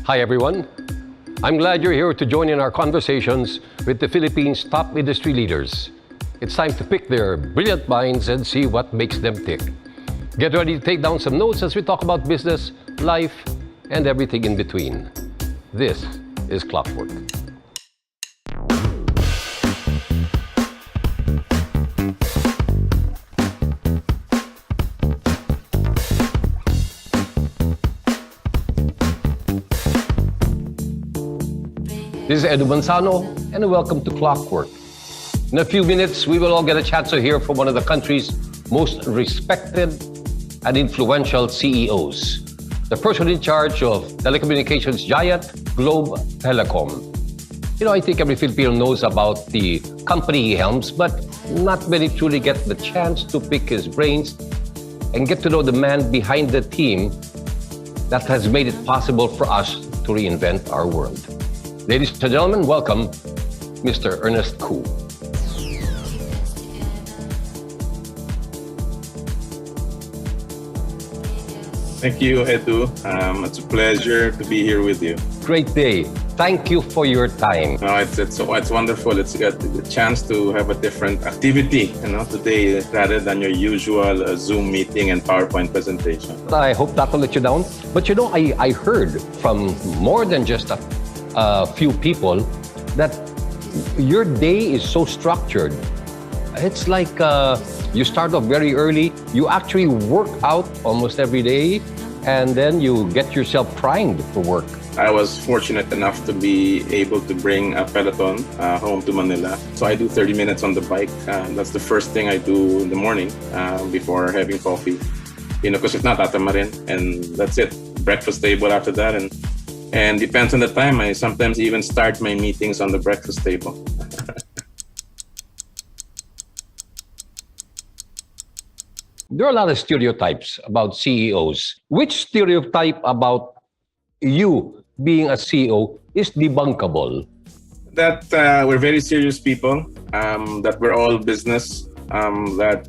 Hi everyone. I'm glad you're here to join in our conversations with the Philippines' top industry leaders. It's time to pick their brilliant minds and see what makes them tick. Get ready to take down some notes as we talk about business, life, and everything in between. This is Clockwork. This is Edu Manzano, and welcome to Clockwork. In a few minutes, we will all get a chance to hear from one of the country's most respected and influential CEOs, the person in charge of telecommunications giant Globe Telecom. You know, I think every Filipino knows about the company he helms, but not many truly get the chance to pick his brains and get to know the man behind the team that has made it possible for us to reinvent our world. Ladies and gentlemen, welcome Mr. Ernest Koo. Thank you, Edu. It's a pleasure to be here with you. Great day. Thank you for your time. No, it's wonderful. It's got the chance to have a different activity, today rather than your usual Zoom meeting and PowerPoint presentation. I hope that will let you down. But you know, I heard from more than just a few people that your day is so structured. It's like you start off very early, you actually work out almost every day, and then you get yourself primed for work. I was fortunate enough to be able to bring a Peloton home to Manila. So I do 30 minutes on the bike. That's the first thing I do in the morning before having coffee. Because if not, tatama rin. And that's it. Breakfast table after that. And depends on the time, I sometimes even start my meetings on the breakfast table. There are a lot of stereotypes about CEOs. Which stereotype about you being a CEO is debunkable? That we're very serious people, that we're all business, that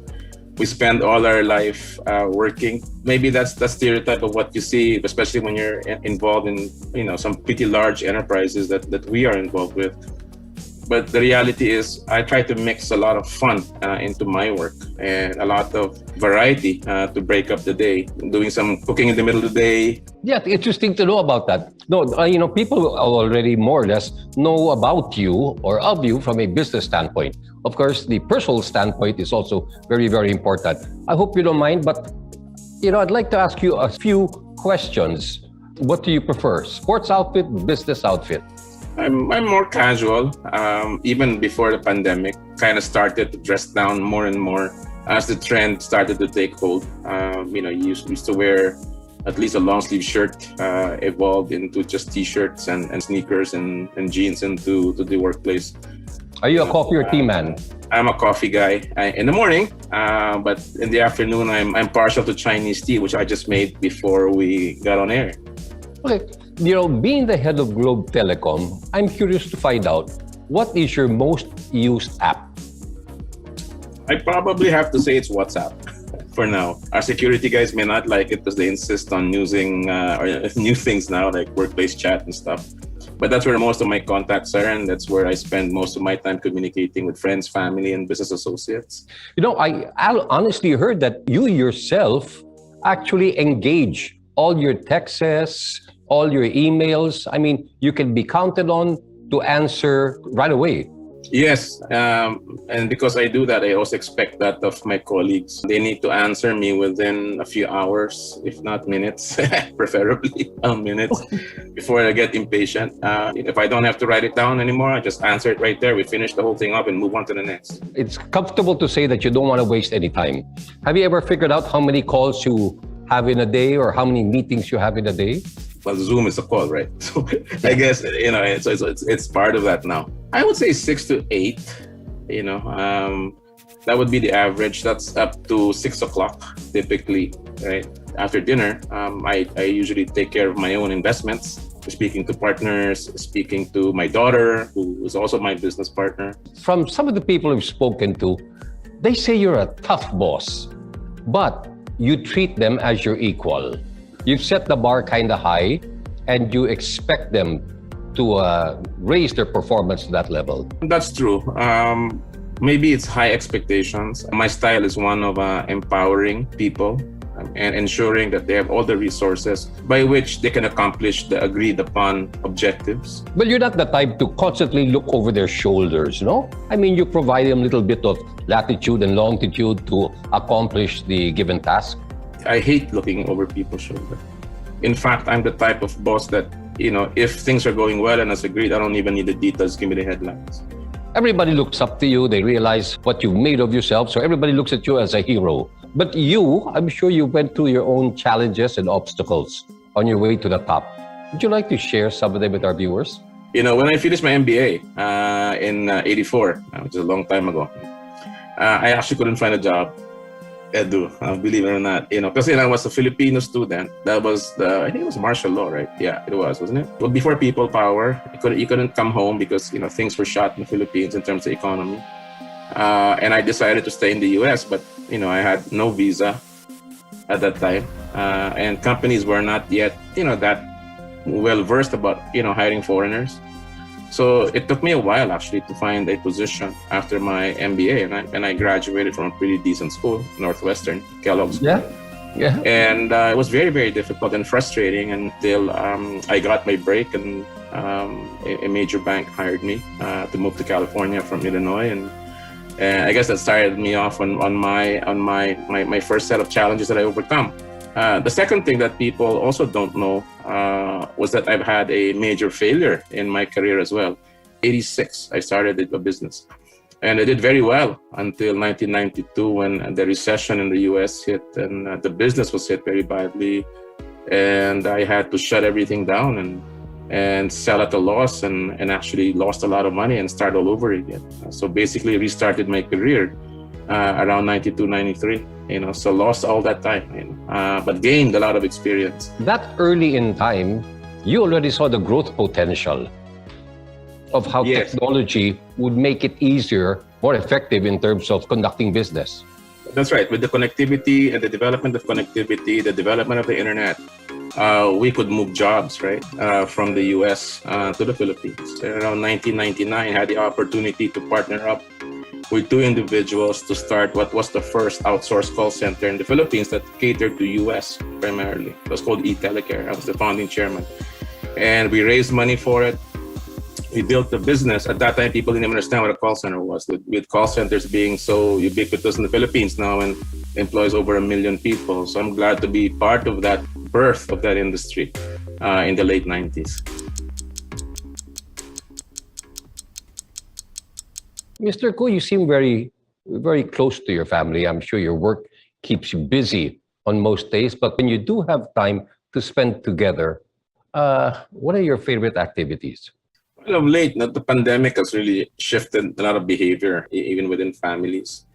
we spend all our life working. Maybe that's the stereotype of what you see, especially when you're involved in some pretty large enterprises that we are involved with. But the reality is I try to mix a lot of fun into my work and a lot of variety to break up the day, doing some cooking in the middle of the day. Yeah, interesting to know about that. No, people already more or less know about you or of you from a business standpoint. Of course, the personal standpoint is also very, very important. I hope you don't mind, but I'd like to ask you a few questions. What do you prefer, sports outfit, business outfit? I'm more casual. Even before the pandemic, kind of started to dress down more and more as the trend started to take hold. You used to wear at least a long sleeve shirt, evolved into just t-shirts and sneakers and jeans into the workplace. Are you a coffee or tea man? I'm a coffee guy in the morning, but in the afternoon, I'm partial to Chinese tea, which I just made before we got on air. Okay. Being the head of Globe Telecom, I'm curious to find out, what is your most used app? I probably have to say it's WhatsApp for now. Our security guys may not like it because they insist on using new things now, like workplace chat and stuff. But that's where most of my contacts are, and that's where I spend most of my time communicating with friends, family, and business associates. I honestly heard that you yourself actually engage all your texts, all your emails. I mean, you can be counted on to answer right away. Yes, and because I do that, I also expect that of my colleagues. They need to answer me within a few hours, if not minutes, preferably minutes, before I get impatient. If I don't have to write it down anymore, I just answer it right there. We finish the whole thing up and move on to the next. It's comfortable to say that you don't want to waste any time. Have you ever figured out how many calls you have in a day or how many meetings you have in a day? Well, Zoom is a call, right? So I guess, it's part of that now. I would say 6 to 8, that would be the average. That's up to 6 o'clock typically, right? After dinner, I usually take care of my own investments, speaking to partners, speaking to my daughter, who is also my business partner. From some of the people we've spoken to, they say you're a tough boss, but you treat them as your equal. You've set the bar kind of high, and you expect them to raise their performance to that level. That's true. Maybe it's high expectations. My style is one of empowering people and ensuring that they have all the resources by which they can accomplish the agreed upon objectives. Well, you're not the type to constantly look over their shoulders, no? I mean, you provide them a little bit of latitude and longitude to accomplish the given task. I hate looking over people's shoulders. In fact, I'm the type of boss that, if things are going well and as agreed, I don't even need the details, give me the headlines. Everybody looks up to you. They realize what you've made of yourself. So everybody looks at you as a hero. But you, I'm sure you went through your own challenges and obstacles on your way to the top. Would you like to share some of them with our viewers? When I finished my MBA in 84, which is a long time ago, I actually couldn't find a job. Believe it or not, because I was a Filipino student. That was I think it was martial law, right? Yeah, it was, wasn't it? Well, before people power, you couldn't come home because things were shot in the Philippines in terms of economy. And I decided to stay in the US, but I had no visa at that time, and companies were not yet that well versed about hiring foreigners. So it took me a while actually to find a position after my MBA, and I graduated from a pretty decent school, Northwestern, Kellogg's. Yeah. And it was very, very difficult and frustrating until I got my break, and a major bank hired me to move to California from Illinois, and I guess that started me off on my first set of challenges that I overcome. The second thing that people also don't know was that I've had a major failure in my career as well. 86, I started a business, and I did very well until 1992 when the recession in the US hit, and the business was hit very badly, and I had to shut everything down and sell at a loss, and actually lost a lot of money and start all over again. So basically restarted my career around 92, 93, so lost all that time, but gained a lot of experience. That early in time, you already saw the growth potential of how Yes. technology would make it easier, more effective in terms of conducting business. That's right. With the connectivity and the development of connectivity, the development of the internet, we could move jobs, right, from the US to the Philippines. Around 1999, I had the opportunity to partner up with two individuals to start what was the first outsourced call center in the Philippines that catered to US primarily. It was called eTelecare. I was the founding chairman. And we raised money for it. We built the business. At that time, people didn't even understand what a call center was. With call centers being so ubiquitous in the Philippines now and employs over 1 million people. So I'm glad to be part of that birth of that industry in the late 90s. Mr. Ko, you seem very, very close to your family. I'm sure your work keeps you busy on most days, but when you do have time to spend together, what are your favorite activities? Well, of late, the pandemic has really shifted a lot of behavior, even within families.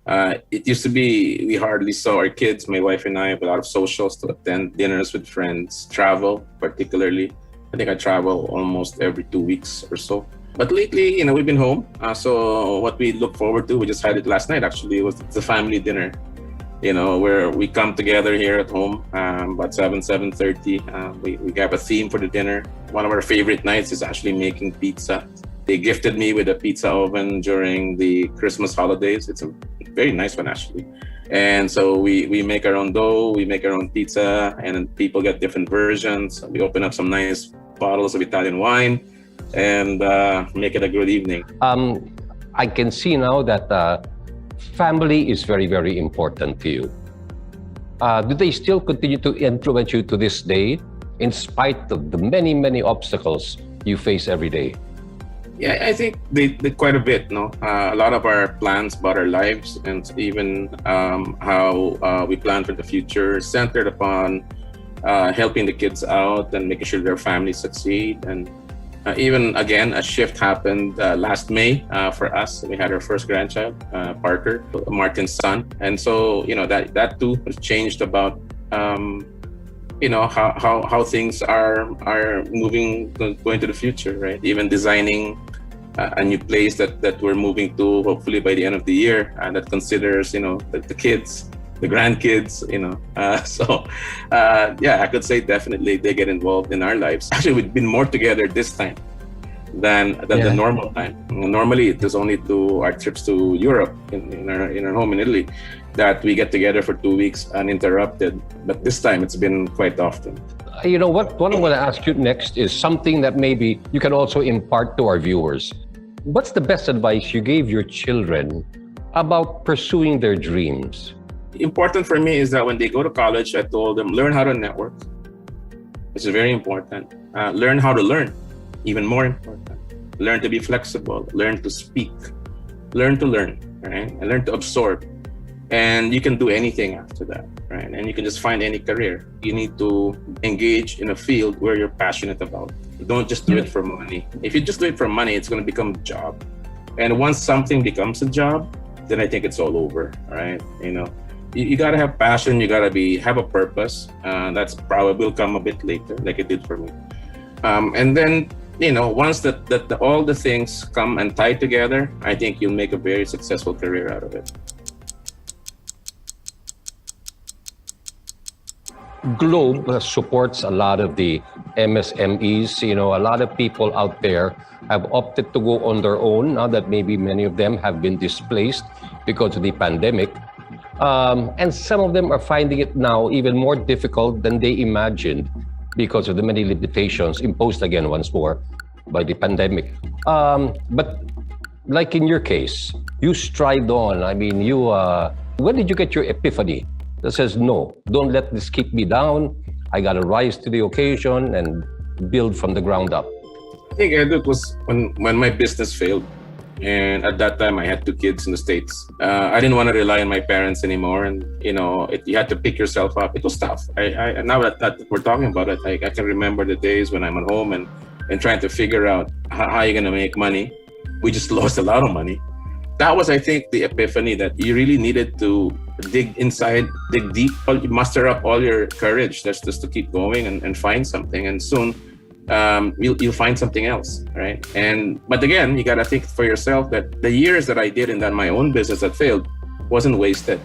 It used to be we hardly saw our kids, my wife and I, have a lot of socials to attend, dinners with friends, travel particularly. I think I travel almost every 2 weeks or so. But lately, we've been home. So what we look forward to, we just had it last night actually, was the family dinner. Where we come together here at home about 7:30. We have a theme for the dinner. One of our favorite nights is actually making pizza. They gifted me with a pizza oven during the Christmas holidays. It's a very nice one actually. And so we make our own dough, we make our own pizza, and people get different versions. We open up some nice bottles of Italian wine and make it a good evening. I can see now that family is very, very important to you. Do they still continue to influence you to this day, in spite of the many, many obstacles you face every day? Yeah, I think they quite a bit. A lot of our plans about our lives, and even how we plan for the future, centered upon helping the kids out and making sure their families succeed. And even again, a shift happened last May for us. We had our first grandchild, Parker, Martin's son, and so that too has changed about how things are moving, going to the future, right? Even designing a new place that we're moving to, hopefully by the end of the year, that considers the kids, the grandkids, yeah, I could say definitely they get involved in our lives. Actually, we've been more together this time than the normal time. Normally, it was only to our trips to Europe in our home in Italy that we get together for 2 weeks uninterrupted. But this time, it's been quite often. You know what I'm going to ask you next is something that maybe you can also impart to our viewers. What's the best advice you gave your children about pursuing their dreams? Important for me is that when they go to college, I told them, learn how to network. This is very important. Learn how to learn, even more important. Learn to be flexible, learn to speak, learn to learn, right? And learn to absorb. And you can do anything after that, right? And you can just find any career. You need to engage in a field where you're passionate about. Don't just do it for money. If you just do it for money, it's going to become a job. And once something becomes a job, then I think it's all over, right? You got to have passion. You got to have a purpose. That's probably will come a bit later, like it did for me. And then, once that all the things come and tie together, I think you'll make a very successful career out of it. Globe supports a lot of the MSMEs. A lot of people out there have opted to go on their own now that maybe many of them have been displaced because of the pandemic. And some of them are finding it now even more difficult than they imagined because of the many limitations imposed again once more by the pandemic. But like in your case, you strived on. I mean, when did you get your epiphany that says, no, don't let this keep me down. I got to rise to the occasion and build from the ground up? I think it was when my business failed. And at that time, I had 2 kids in the States. I didn't want to rely on my parents anymore. And, you had to pick yourself up. It was tough. Now that we're talking about it, I can remember the days when I'm at home and trying to figure out how you're going to make money. We just lost a lot of money. That was, I think, the epiphany that you really needed to dig inside, dig deep, muster up all your courage just to keep going and find something. And soon you'll find something else, right? But again, you got to think for yourself that the years that I did in my own business that failed wasn't wasted,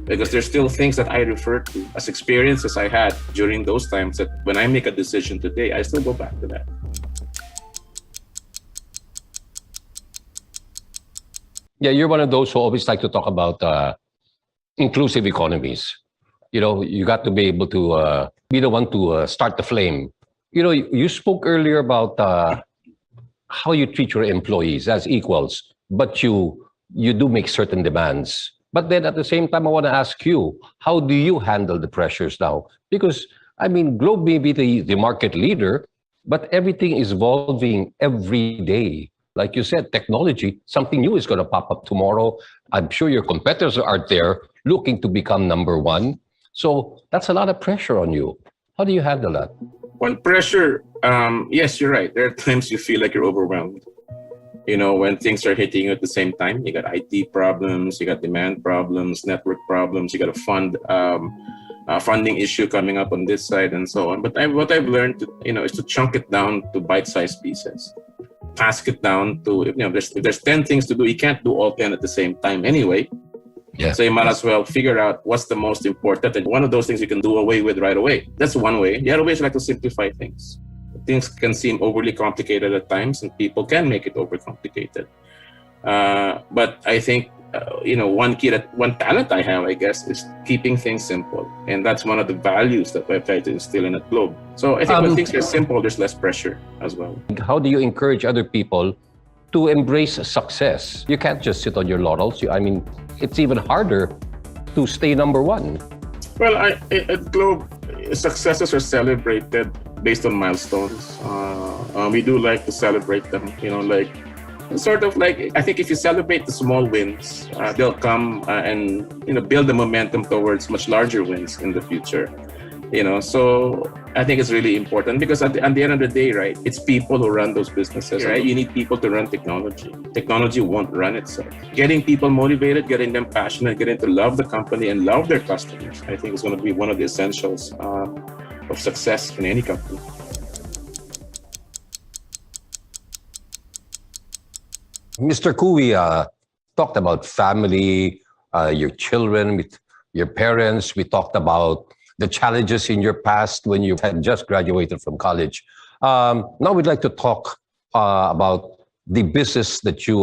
because there's still things that I refer to as experiences I had during those times that when I make a decision today, I still go back to that. Yeah, you're one of those who always like to talk about inclusive economies. You got to be able to be the one to start the flame. You spoke earlier about how you treat your employees as equals, but you do make certain demands. But then at the same time, I want to ask you, how do you handle the pressures now? Because, I mean, Globe may be the market leader, but everything is evolving every day. Like you said, technology, something new is going to pop up tomorrow. I'm sure your competitors are there looking to become number one. So that's a lot of pressure on you. How do you handle that? Well, pressure, yes, you're right. There are times you feel like you're overwhelmed. When things are hitting you at the same time, you got IT problems, you got demand problems, network problems, you got a funding issue coming up on this side and so on. But what I've learned, is to chunk it down to bite-sized pieces. Task it down to, if there's 10 things to do, you can't do all 10 at the same time anyway. Yeah. So you might as well figure out what's the most important. And one of those things you can do away with right away. That's one way. The other way is like to simplify things. Things can seem overly complicated at times, and people can make it overcomplicated. But I think, one talent I have, I guess, is keeping things simple. And that's one of the values that I've tried to instill in at Globe. So I think when things are simple, there's less pressure as well. How do you encourage other people to embrace success? You can't just sit on your laurels. I mean, it's even harder to stay number one. Well, at Globe, successes are celebrated based on milestones. We do like to celebrate them, I think if you celebrate the small wins, they'll come and build the momentum towards much larger wins in the future. So I think it's really important because at the end of the day, right, it's people who run those businesses, right? You need people to run technology. Technology won't run itself. Getting people motivated, getting them passionate, getting to love the company and love their customers, I think is going to be one of the essentials of success in any company. Mr. Kui talked about family, your children. your parents. We talked about the challenges in your past when you had just graduated from college. Now we'd like to talk about the business that you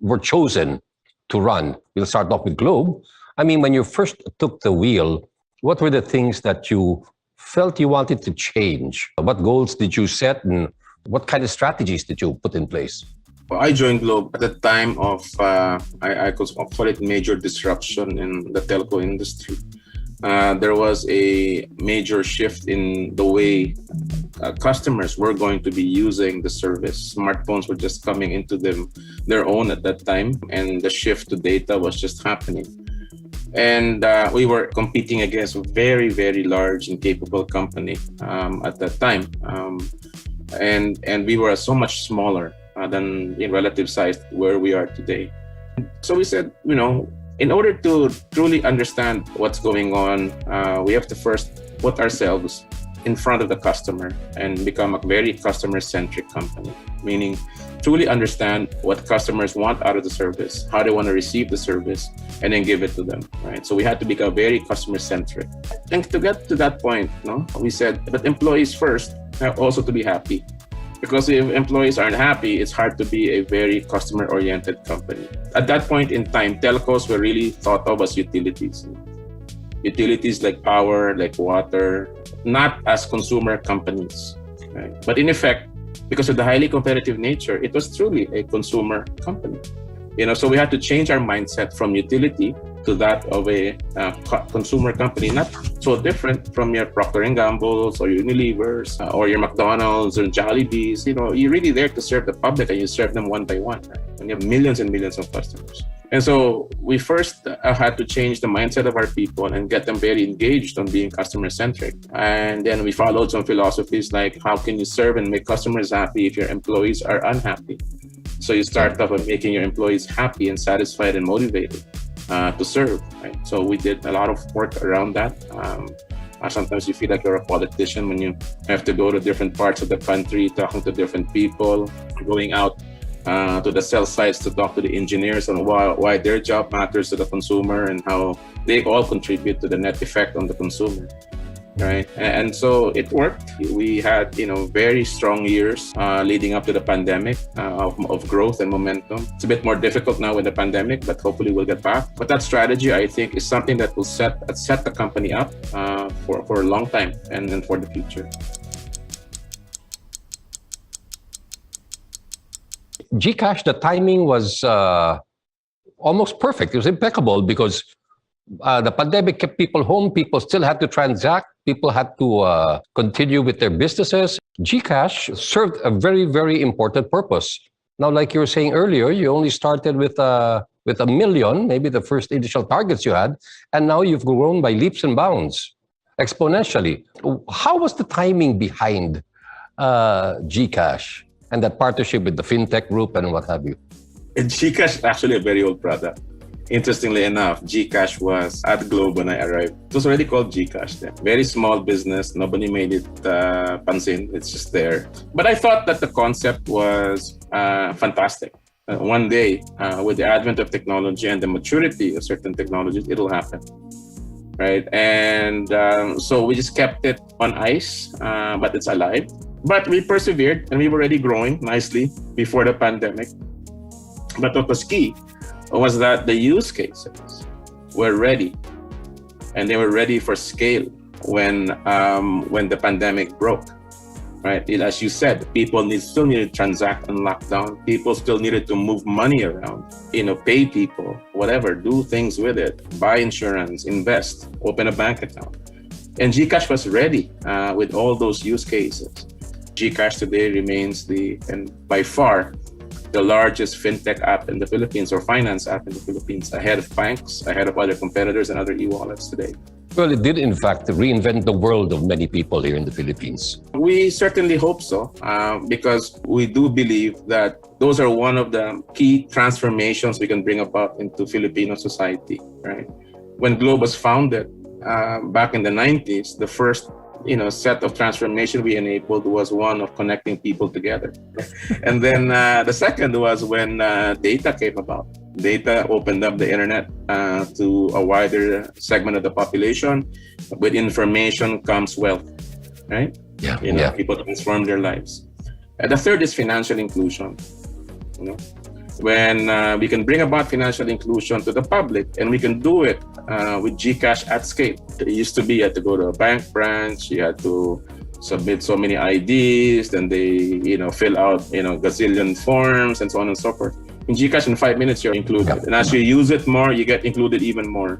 were chosen to run. We'll start off with Globe. I mean, when you first took the wheel, what were the things that you felt you wanted to change? What goals did you set, and what kind of strategies did you put in place? Well, I joined Globe at the time of, I could call it major disruption in the telco industry. There was a major shift in the way customers were going to be using the service. Smartphones were just coming into their own at that time, and the shift to data was just happening. And we were competing against a very, very large and capable company at that time. And we were so much smaller than in relative size where we are today. So we said, in order to truly understand what's going on, we have to first put ourselves in front of the customer and become a very customer-centric company, meaning truly understand what customers want out of the service, how they want to receive the service, and then give it to them, right? So we had to become very customer-centric. And to get to that point, we said, but employees first, also to be happy. Because if employees aren't happy, it's hard to be a very customer-oriented company. At that point in time, telcos were really thought of as utilities. Utilities like power, like water, not as consumer companies. Right? But in effect, because of the highly competitive nature, it was truly a consumer company. So we had to change our mindset from utility to that of a consumer company, not so different from your Procter & Gamble's or your Unilever's or your McDonald's or Jollibee's. You're really there to serve the public, and you serve them one by one. Right? And you have millions and millions of customers. And so we first had to change the mindset of our people and get them very engaged on being customer-centric. And then we followed some philosophies like, how can you serve and make customers happy if your employees are unhappy? So you start off by making your employees happy and satisfied and motivated to serve. Right? So we did a lot of work around that. Sometimes you feel like you're a politician when you have to go to different parts of the country, talking to different people, going out to the cell sites to talk to the engineers on why their job matters to the consumer and how they all contribute to the net effect on the consumer. Right, and so it worked. We had, very strong years leading up to the pandemic of growth and momentum. It's a bit more difficult now with the pandemic, but hopefully we'll get back. But that strategy, I think, is something that will set the company up for a long time and for the future. GCash, the timing was almost perfect. It was impeccable because the pandemic kept people home. People still had to transact. People had to continue with their businesses. GCash served a very, very important purpose. Now, like you were saying earlier, you only started with a million, maybe the first initial targets you had, and now you've grown by leaps and bounds, exponentially. How was the timing behind GCash and that partnership with the fintech group and what have you? GCash is actually a very old product. Interestingly enough, GCash was at Globe when I arrived. It was already called GCash then. Very small business. Nobody made it pansin. It's just there. But I thought that the concept was fantastic. One day, with the advent of technology and the maturity of certain technologies, it'll happen. Right? And so we just kept it on ice, but it's alive. But we persevered, and we were already growing nicely before the pandemic. But what was key was that the use cases were ready, and they were ready for scale when the pandemic broke. Right, as you said, people still needed to transact on lockdown. People still needed to move money around, pay people, whatever, do things with it, buy insurance, invest, open a bank account. And GCash was ready with all those use cases. GCash today remains by far the largest fintech app in the Philippines, or finance app in the Philippines, ahead of banks, ahead of other competitors and other e-wallets today. Well, it did, in fact, reinvent the world of many people here in the Philippines. We certainly hope so, because we do believe that those are one of the key transformations we can bring about into Filipino society, right? When Globe was founded back in the 90s, the first set of transformation we enabled was one of connecting people together. And then the second was when data came about. Data opened up the internet to a wider segment of the population. With information comes wealth, right? Yeah. People transform their lives. And the third is financial inclusion. When we can bring about financial inclusion to the public, and we can do it with GCash at scale. It used to be you had to go to a bank branch, you had to submit so many IDs, then they fill out gazillion forms and so on and so forth. In GCash, in 5 minutes you're included, and as you use it more, you get included even more,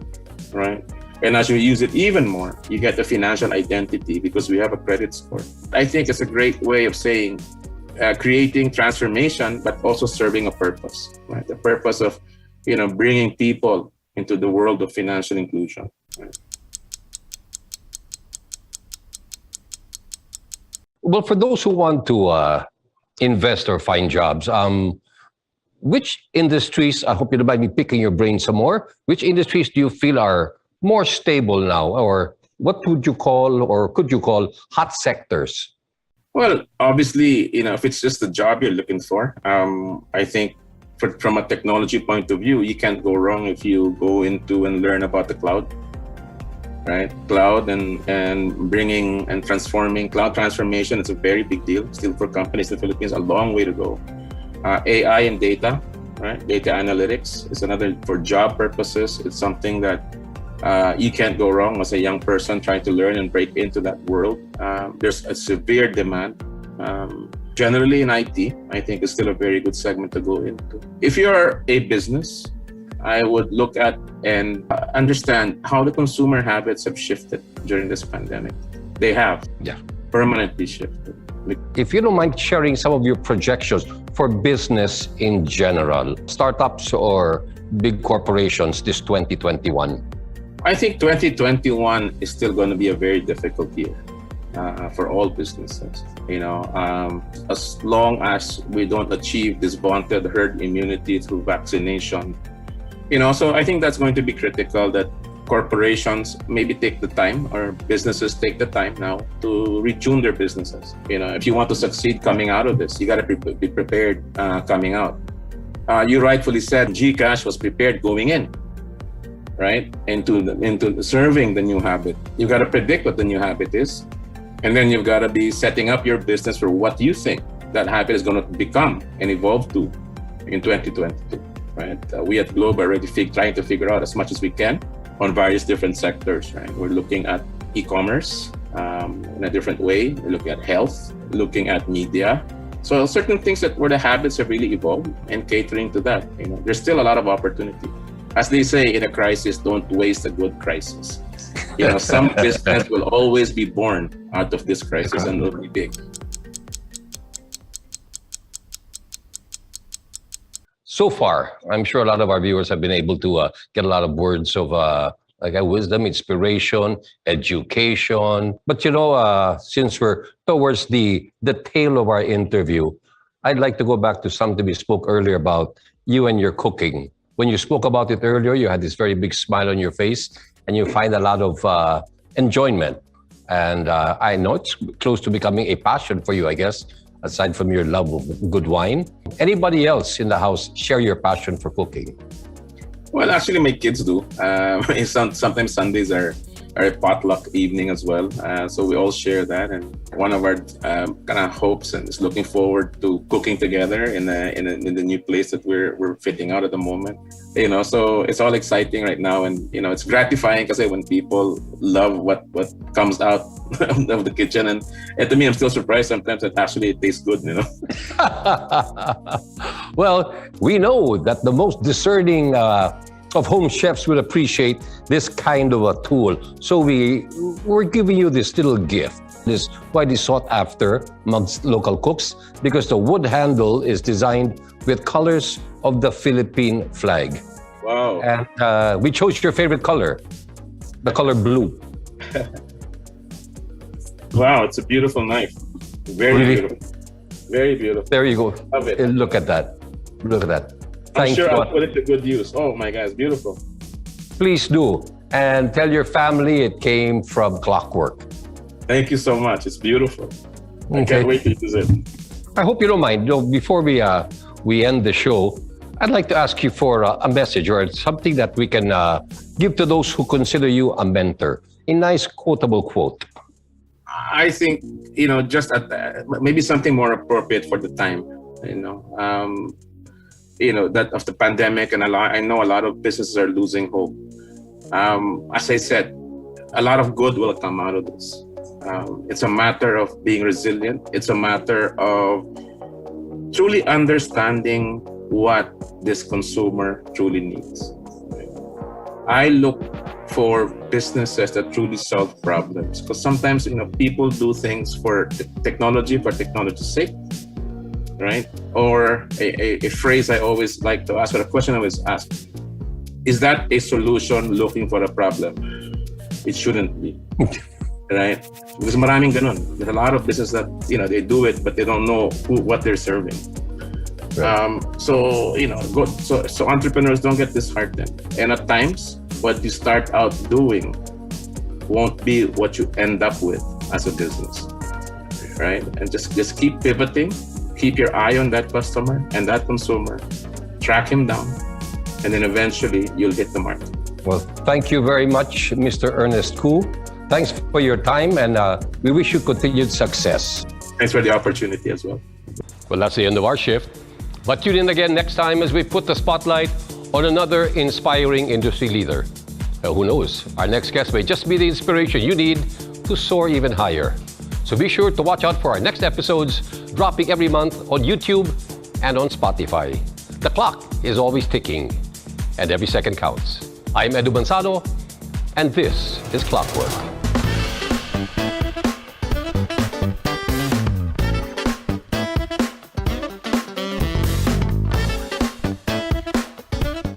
right? And as you use it even more, you get the financial identity because we have a credit score. I think it's a great way of saying creating transformation, but also serving a purpose, right? The purpose of, bringing people into the world of financial inclusion. Right? Well, for those who want to invest or find jobs, which industries, I hope you don't mind me picking your brain some more, which industries do you feel are more stable now, or what would you call, or could you call, hot sectors? Well, obviously, if it's just the job you're looking for, I think from a technology point of view, you can't go wrong if you go into and learn about the cloud, right? Cloud and bringing and transforming, cloud transformation, it's a very big deal still for companies in the Philippines, a long way to go. AI and data, right? Data analytics is another, for job purposes, it's something that you can't go wrong as a young person trying to learn and break into that world. There's a severe demand. Generally in IT, I think it's still a very good segment to go into. If you're a business, I would look at and understand how the consumer habits have shifted during this pandemic. They have permanently shifted. If you don't mind sharing some of your projections for business in general, startups or big corporations this 2021. I think 2021 is still going to be a very difficult year for all businesses. As long as we don't achieve this vaunted herd immunity through vaccination, so I think that's going to be critical, that corporations maybe take the time, or businesses take the time now to retune their businesses. If you want to succeed coming out of this, you got to be prepared coming out. You rightfully said GCash was prepared going in, right? Into serving the new habit. You got to predict what the new habit is, and then you've got to be setting up your business for what you think that habit is going to become and evolve to in 2022, right? We at Globe are already trying to figure out as much as we can on various different sectors, right? We're looking at e-commerce in a different way. We're looking at health, looking at media. So certain things where the habits have really evolved, and catering to that. There's still a lot of opportunity. As they say, in a crisis, don't waste a good crisis. Some business will always be born out of this crisis, and will be big. So far, I'm sure a lot of our viewers have been able to get a lot of words of wisdom, inspiration, education. But since we're towards the tail of our interview, I'd like to go back to something we spoke earlier about you and your cooking. When you spoke about it earlier, you had this very big smile on your face, and you find a lot of enjoyment. And I know it's close to becoming a passion for you, I guess, aside from your love of good wine. Anybody else in the house share your passion for cooking? Well, actually, my kids do. Sometimes Sundays are a potluck evening as well. So we all share that. And one of our kind of hopes and is looking forward to cooking together in the new place that we're fitting out at the moment. So it's all exciting right now, and it's gratifying because when people love what comes out of the kitchen, and to me, I'm still surprised sometimes that actually it tastes good. Well, we know that the most discerning of home chefs will appreciate this kind of a tool. So we're giving you this little gift. This widely sought after amongst local cooks because the wood handle is designed with colors of the Philippine flag. Wow. And we chose your favorite color, the color blue. Wow, it's a beautiful knife. Very beautiful. Very beautiful. There you go. Love it. Look at that. Look at that. I'm sure I'll put it to good use. Oh my God, it's beautiful. Please do. And tell your family it came from CLOCKWORK. Thank you so much. It's beautiful. I can't wait to use it. I hope you don't mind. Before we end the show, I'd like to ask you for a message or something that we can give to those who consider you a mentor. A nice quotable quote. I think, just maybe something more appropriate for the time, that of the pandemic, and I know a lot of businesses are losing hope. As I said, a lot of good will come out of this. It's a matter of being resilient. It's a matter of truly understanding what this consumer truly needs. I look for businesses that truly solve problems, because sometimes people do things for technology's sake, right? Or a phrase I always like to ask, or a question I always ask: is that a solution looking for a problem? It shouldn't be, right? Because maraming ganun. There's a lot of businesses that they do it, but they don't know what they're serving. Right. So entrepreneurs don't get disheartened, and at times what you start out doing won't be what you end up with as a business, right? And just keep pivoting, keep your eye on that customer and that consumer, track him down, and then eventually you'll hit the mark. Well, thank you very much, Mr. Ernest Koo. Thanks for your time, and we wish you continued success. Thanks for the opportunity as well. Well, that's the end of our shift. But tune in again next time as we put the spotlight on another inspiring industry leader. Who knows, our next guest may just be the inspiration you need to soar even higher. So be sure to watch out for our next episodes, dropping every month on YouTube and on Spotify. The clock is always ticking, and every second counts. I'm Edu Manzano, and this is Clockwork.